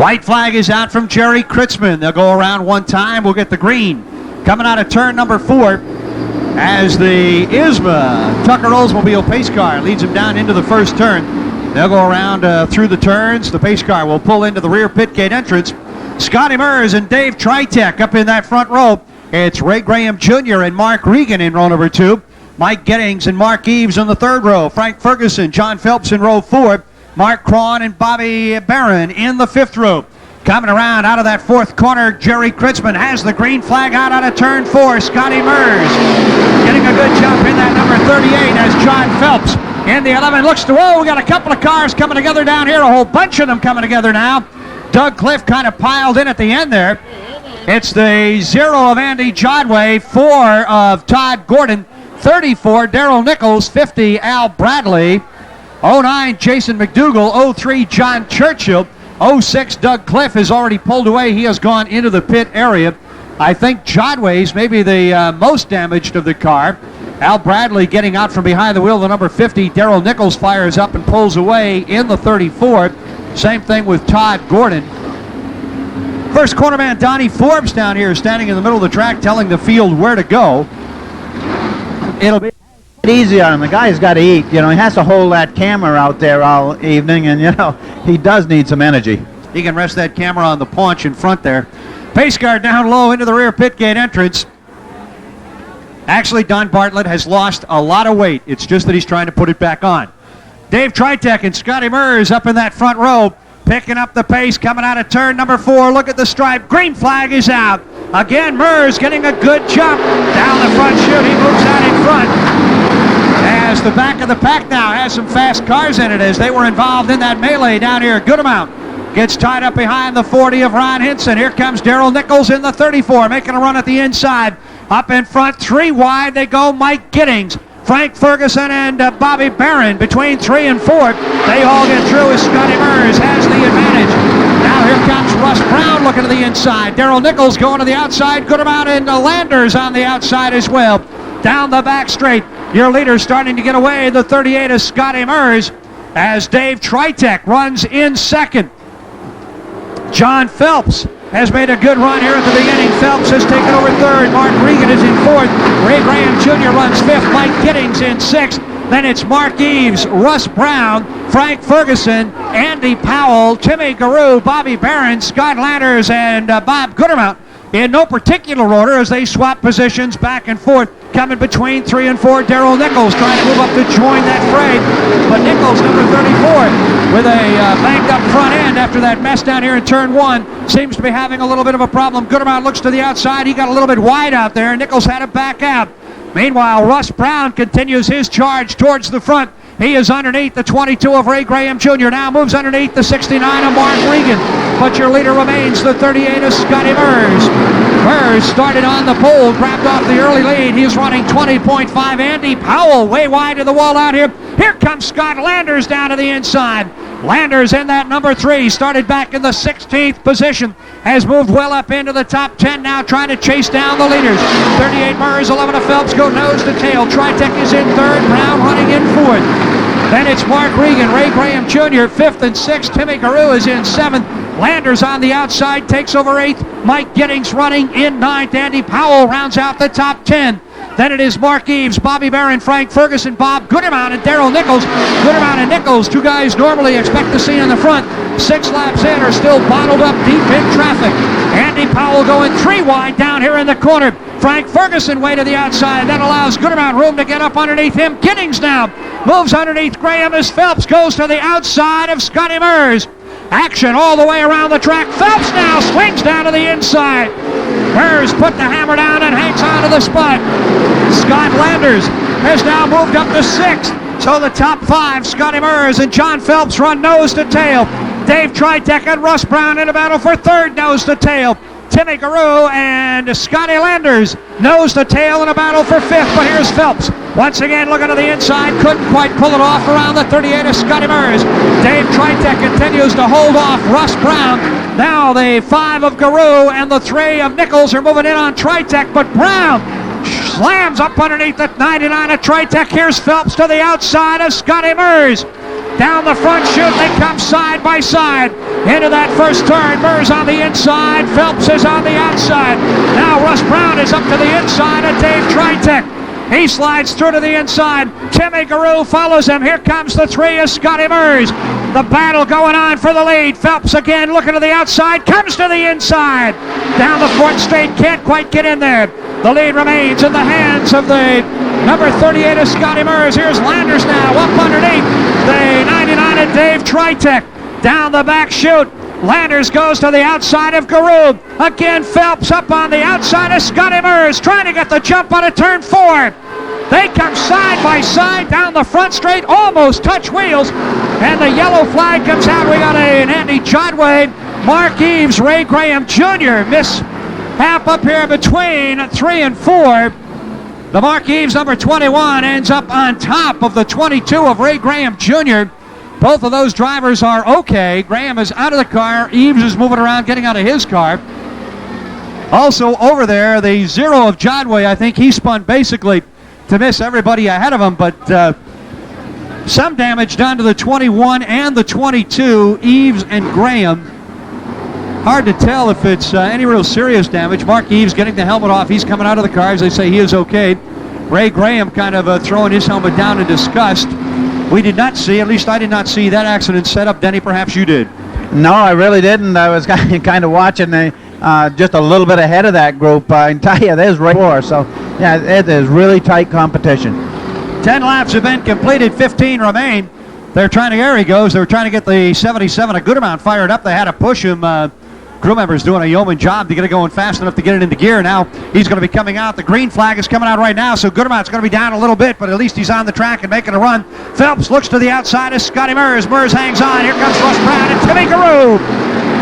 White flag is out from Jerry Kritzman. They'll go around one time. We'll get the green. Coming out of turn number 4 as the ISMA Tucker Oldsmobile pace car leads him down into the first turn. They'll go around through the turns. The pace car will pull into the rear pit gate entrance. Scotty Mers and Dave Tritek up in that front row. It's Ray Graham Jr. and Mark Regan in row number 2. Mike Giddings and Mark Eves in the third row. Frank Ferguson, John Phelps in row 4. Mark Cron and Bobby Barron in the 5th row. Coming around out of that 4th corner, Jerry Kritzman has the green flag out of turn 4. Scotty Mers getting a good jump in that number 38 as John Phelps in the 11 looks to, we got a couple of cars coming together down here, a whole bunch of them coming together now. Doug Cliff kind of piled in at the end there. It's the 0 of Andy Jodway, 4 of Todd Gordon, 34 Daryl Nichols, 50 Al Bradley, 09 Jason McDougall, 03 John Churchill, 06 Doug Cliff has already pulled away. He has gone into the pit area. I think Jodway's maybe the most damaged of the car. Al Bradley getting out from behind the wheel, the number 50. Daryl Nichols fires up and pulls away in the 34. Same thing with Todd Gordon. First cornerman Donnie Forbes down here standing in the middle of the track telling the field where to go. It'll be easy on him. The guy's got to eat. He has to hold that camera out there all evening, and, he does need some energy. He can rest that camera on the paunch in front there. Pace car down low into the rear pit gate entrance. Actually, Don Bartlett has lost a lot of weight. It's just that he's trying to put it back on. Dave Tritek and Scotty Mers up in that front row, picking up the pace, coming out of turn number 4. Look at the stripe. Green flag is out. Again, Mers getting a good jump down the front chute. He moves out in front. As the back of the pack now has some fast cars in it as they were involved in that melee down here. Good amount. Gets tied up behind the 40 of Ron Hinson. Here comes Daryl Nichols in the 34, making a run at the inside. Up in front, 3 wide, they go Mike Giddings, Frank Ferguson, and Bobby Barron between 3 and 4. They all get through as Scotty Mers has the advantage. Now here comes Russ Brown looking to the inside. Daryl Nichols going to the outside. Good amount, and Landers on the outside as well. Down the back straight, your leader starting to get away. The 38 is Scotty Mers as Dave Tritek runs in second. John Phelps has made a good run here at the beginning. Phelps has taken over third. Mark Regan is in fourth. Ray Graham Jr. runs fifth. Mike Giddings in sixth. Then it's Mark Eves, Russ Brown, Frank Ferguson, Andy Powell, Timmy Garou, Bobby Barron, Scott Landers, and Bob Goodermount in no particular order as they swap positions back and forth. Coming between 3 and 4, Daryl Nichols trying to move up to join that fray. But Nichols, number 34, with a banged up front end after that mess down here in turn 1, seems to be having a little bit of a problem. Goodermount looks to the outside. He got a little bit wide out there. Nichols had to back out. Meanwhile, Russ Brown continues his charge towards the front. He is underneath the 22 of Ray Graham Jr. Now moves underneath the 69 of Mark Regan. But your leader remains the 38 of Scotty Mers. Mers started on the pole, grabbed off the early lead. He's running 20.5. Andy Powell way wide to the wall out here. Here comes Scott Landers down to the inside. Landers in that number 3, started back in the 16th position, has moved well up into the top 10 now, trying to chase down the leaders. 38 Mers, 11 of Phelps go nose to tail. Tritek is in third, Brown running in fourth. Then it's Mark Regan, Ray Graham Jr., 5th and 6th. Timmy Garou is in 7th. Landers on the outside, takes over 8th. Mike Giddings running in 9th. Andy Powell rounds out the top 10. Then it is Mark Eves, Bobby Barron, Frank Ferguson, Bob Goodermount, and Daryl Nichols. Goodermount and Nichols, 2 guys normally expect to see in the front. 6 laps in are still bottled up deep in traffic. Andy Powell going 3 wide down here in the corner. Frank Ferguson way to the outside. That allows Goodermount room to get up underneath him. Giddings now moves underneath Graham as Phelps goes to the outside of Scotty Mers. Action all the way around the track. Phelps now swings down to the inside. Mers put the hammer down and hangs on to the spot. Scott Landers has now moved up to 6th. So the top 5, Scotty Mers and John Phelps run nose to tail. Dave Tritek and Russ Brown in a battle for 3rd nose to tail. Timmy Garou and Scotty Landers nose to tail in a battle for 5th. But here's Phelps. Once again looking to the inside. Couldn't quite pull it off around the 38 of Scotty Mers. Dave Tritek continues to hold off Russ Brown. Now the 5 of Garou and the 3 of Nichols are moving in on Tritek. But Brown slams up underneath the 99 of Tritek. Here's Phelps to the outside of Scotty Mers. down the front chute. They come side by side into that first turn. Murs on the inside. Phelps is on the outside. Now Russ Brown is up to the inside of Dave Tritek. He slides through to the inside. Timmy Garou follows him. Here comes the three of Scotty Murs. The battle going on for the lead. Phelps again looking to the outside. Comes to the inside. Down the fourth straight. Can't quite get in there. The lead remains in the hands of the number 38 of Scotty Murs. Here's Landers now up underneath the 99 of Dave Tritek. Down the back chute. Landers goes to the outside of Garou. Again, Phelps up on the outside of Scotty Murs, trying to get the jump on a turn 4. They come side by side down the front straight, almost touch wheels, and the yellow flag comes out. We got an Andy Jodway, Mark Eves, Ray Graham Jr. mishap up here between 3 and 4. The Mark Eves number 21 ends up on top of the 22 of Ray Graham Jr. Both of those drivers are okay. Graham is out of the car. Eves is moving around, getting out of his car. Also over there, the 0 of Jodway, I think he spun basically to miss everybody ahead of him, but some damage done to the 21 and the 22, Eves and Graham. Hard to tell if it's any real serious damage. Mark Eves getting the helmet off. He's coming out of the car. As they say, he is okay. Ray Graham kind of throwing his helmet down in disgust. We did not see, at least I did not see that accident set up. Denny, perhaps you did. No, I really didn't. I was kind of watching just a little bit ahead of that group. I can tell you, there's right 4. So, yeah, it is really tight competition. 10 laps have been completed. 15 remain. They're trying to, there he goes. They were trying to get the 77 of Goodermount fired up. They had to push him. Crew members doing a yeoman job to get it going fast enough to get it into gear. Now he's going to be coming out. The green flag is coming out right now, so Goodermount's going to be down a little bit, but at least he's on the track and making a run. Phelps looks to the outside of Scotty Murs. Murs hangs on. Here comes Russ Brown and Timmy Garou.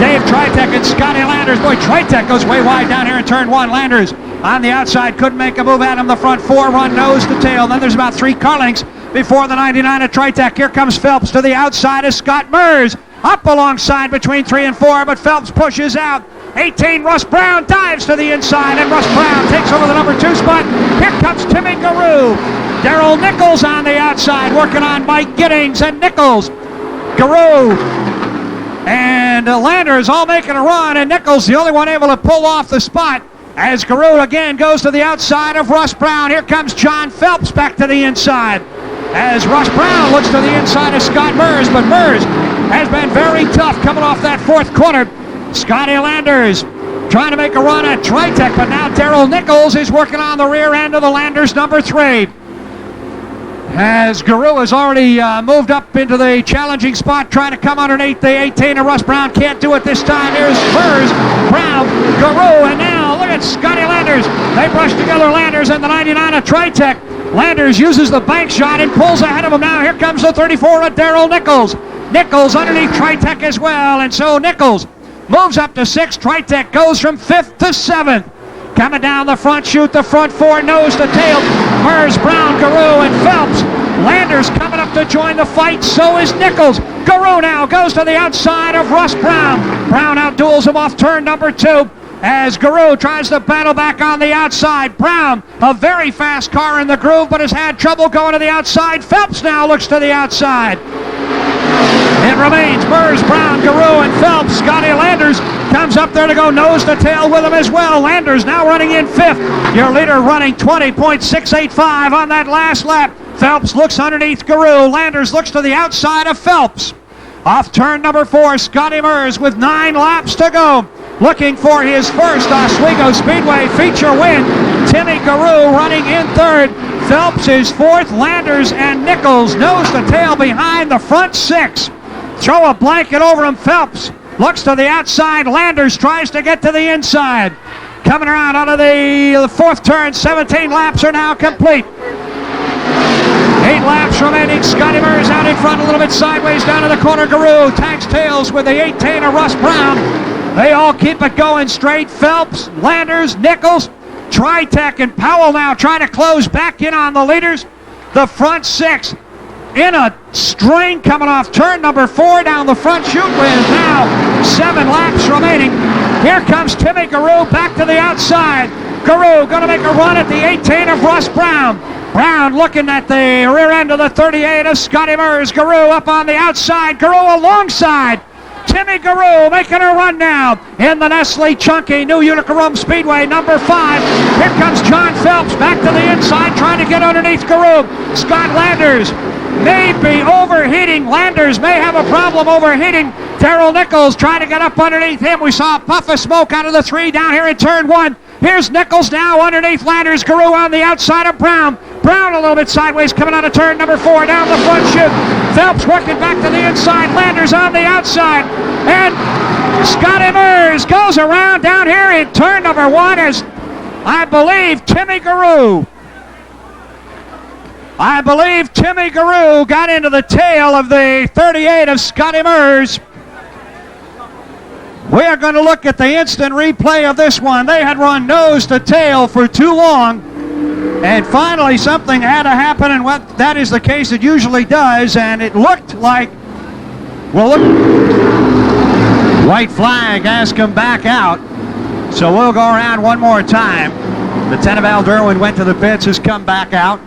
Dave Tritek and Scotty Landers. Boy, Tritek goes way wide down here in turn 1. Landers on the outside, couldn't make a move at him. The front 4 run nose to tail. Then there's about 3 car lengths before the 99 of Tritek. Here comes Phelps to the outside of Scott Murs. Up alongside between 3 and 4, but Phelps pushes out. 18, Russ Brown dives to the inside, and Russ Brown takes over the number 2 spot. Here comes Timmy Garou. Darrell Nichols on the outside, working on Mike Giddings and Nichols. Garou and Landers all making a run, and Nichols the only one able to pull off the spot as Garou again goes to the outside of Russ Brown. Here comes John Phelps back to the inside as Russ Brown looks to the inside of Scott Murs, but Murs has been very tough coming off that 4th corner. Scotty Landers trying to make a run at Tritek, but now Darrell Nichols is working on the rear end of the Landers number 3. As Garou has already moved up into the challenging spot, trying to come underneath the 18 of Russ Brown. Can't do it this time. Here's Murs, Brown, Garou, and now look at Scotty Landers. They brush together, Landers and the 99 of Tritek. Landers uses the bank shot and pulls ahead of him now. Here comes the 34 of Darrell Nichols. Nichols underneath Tritek as well, and so Nichols moves up to 6th. Tritek goes from 5th to 7th. Coming down the front chute, the front 4 nose to tail. Murs, Brown, Garou, and Phelps. Landers coming up to join the fight, so is Nichols. Garou now goes to the outside of Russ Brown. Brown outduels him off turn number 2 as Garou tries to battle back on the outside. Brown, a very fast car in the groove, but has had trouble going to the outside. Phelps now looks to the outside. It remains Murs, Brown, Garou, and Phelps. Scotty Landers comes up there to go nose to tail with him as well. Landers now running in 5th. Your leader running 20.685 on that last lap. Phelps looks underneath Garou. Landers looks to the outside of Phelps. Off turn number 4, Scotty Murs with 9 laps to go. Looking for his first Oswego Speedway feature win. Timmy Garou running in 3rd. Phelps is 4th. Landers and Nichols nose to tail behind the front 6. Throw a blanket over him. Phelps looks to the outside. Landers tries to get to the inside. Coming around out of the 4th turn. 17 laps are now complete. 8 laps remaining. Scotty Murs out in front a little bit sideways down to the corner. Garou tags tails with the 18 of Russ Brown. They all keep it going straight. Phelps, Landers, Nichols, Tritek, and Powell now trying to close back in on the leaders. The front 6 in a string coming off turn number 4 down the front chute with now 7 laps remaining. Here comes Timmy Garou back to the outside. Garou going to make a run at the 18 of Russ Brown. Brown looking at the rear end of the 38 of Scotty Murs. Guru up on the outside. Guru alongside. Timmy Guru making a run now in the Nestle Chunky New Utica Speedway, number 5. Here comes John Phelps back to the inside, trying to get underneath Guru. Scott Landers may be overheating. Landers may have a problem overheating. Darrell Nichols trying to get up underneath him. We saw a puff of smoke out of the 3 down here in turn 1. Here's Nichols now underneath Landers. Guru on the outside of Brown. Brown a little bit sideways coming out of turn number 4 down the front chute. Phelps working back to the inside. Landers on the outside. And Scotty Murs goes around down here in turn number 1 as I believe Timmy Guru got into the tail of the 38 of Scotty Murs. We are going to look at the instant replay of this one. They had run nose to tail for too long, and finally something had to happen, and what that is the case it usually does, and it looked like, well, look, white flag has come back out, so we'll go around one more time. The 10 of Al Duane went to the pits, has come back out.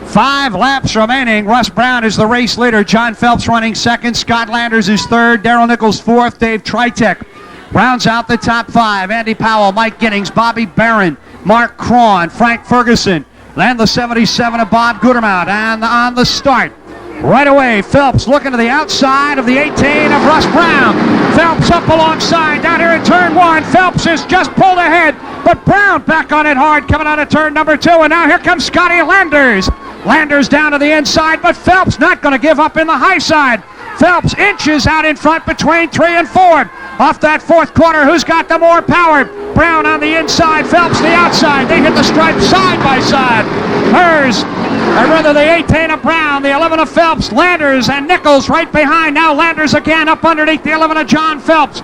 5 laps remaining. Russ Brown is the race leader. John Phelps running second. Scott Landers is third. Darrell Nichols fourth. Dave Tritek rounds out the top 5. Andy Powell, Mike Giddings, Bobby Barron, Mark Crawn, Frank Ferguson. Then the 77 of Bob Gutermount. And on the start, right away, Phelps looking to the outside of the 18 of Russ Brown. Phelps up alongside down here in turn 1. Phelps is just pulled ahead, but Brown back on it hard coming out of turn number 2. And now here comes Scotty Landers. Landers down to the inside, but Phelps not going to give up in the high side. Phelps inches out in front between 3 and 4. Off that 4th corner, who's got the more power? Brown on the inside, Phelps the outside. They hit the stripe side by side. Murs, or rather the 18 of Brown, the 11 of Phelps, Landers and Nichols right behind. Now Landers again up underneath the 11 of John Phelps.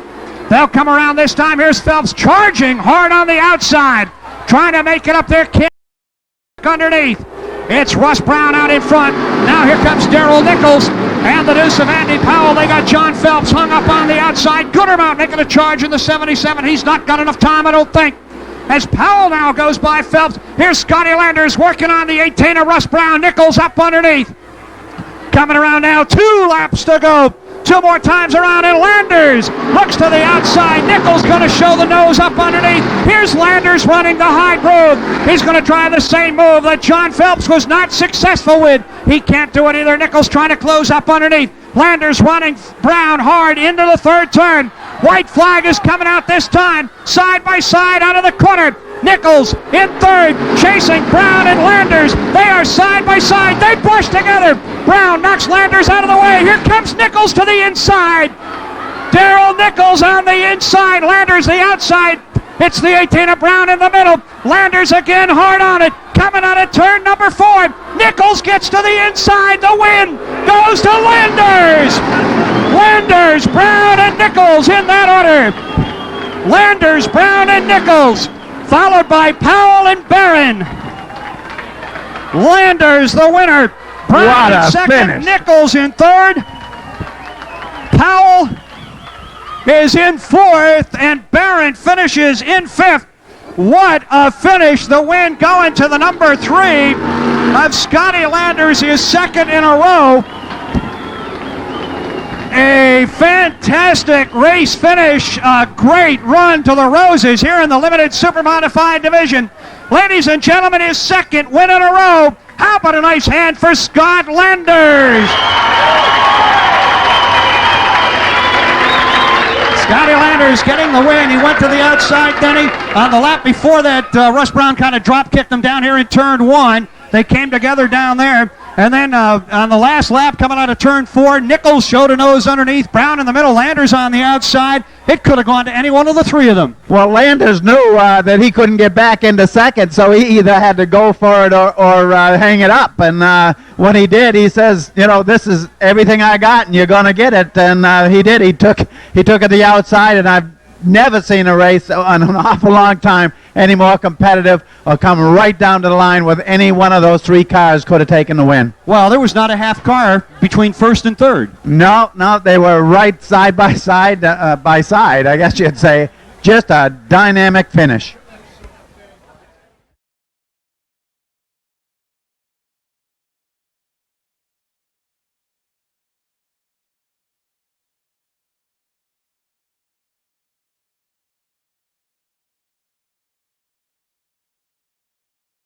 They'll come around this time. Here's Phelps charging hard on the outside, trying to make it up there. Underneath. It's Russ Brown out in front. Now here comes Darrell Nichols and the deuce of Andy Powell. They got John Phelps hung up on the outside. Gutermount making a charge in the 77. He's not got enough time, I don't think. As Powell now goes by Phelps. Here's Scotty Landers working on the 18 of Russ Brown. Nichols up underneath. Coming around now. 2 laps to go. 2 more times around, and Landers looks to the outside. Nichols going to show the nose up underneath. Here's Landers running the high groove. He's going to try the same move that John Phelps was not successful with. He can't do it either. Nichols trying to close up underneath. Landers running Brown hard into the 3rd turn. White flag is coming out this time. Side by side out of the corner. Nichols in 3rd, chasing Brown and Landers. They are side by side. They brush together. Brown knocks Landers out of the way. Here comes Nichols to the inside. Darrell Nichols on the inside. Landers the outside. It's the 18 of Brown in the middle. Landers again hard on it. Coming out of turn number 4. Nichols gets to the inside. The win goes to Landers. Landers, Brown, and Nichols in that order. Landers, Brown, and Nichols, followed by Powell and Barron. Landers the winner. Brown in second. Finish. Nichols in 3rd. Powell is in 4th, and Barron finishes in 5th. What a finish. The win going to the number 3 of Scotty Landers, his 2nd in a row. A fantastic race finish, a great run to the roses here in the limited super modified division. Ladies and gentlemen, his 2nd win in a row. How about a nice hand for Scott Landers? Scotty Landers getting the win. He went to the outside, Denny. On the lap before that, Russ Brown kind of drop kicked him down here in turn 1. They came together down there. And then on the last lap coming out of turn 4, Nichols showed a nose underneath. Brown in the middle, Landers on the outside. It could have gone to any one of the 3 of them. Well, Landers knew that he couldn't get back into 2nd, so he either had to go for it or hang it up. And when he did, he says, you know, this is everything I got, and you're going to get it. And he did. He took it the outside, and I've never seen a race in an awful long time any more competitive or come right down to the line with any one of those 3 cars could have taken the win. Well, there was not a half car between 1st and 3rd. No, they were right side by side, I guess you'd say. Just a dynamic finish.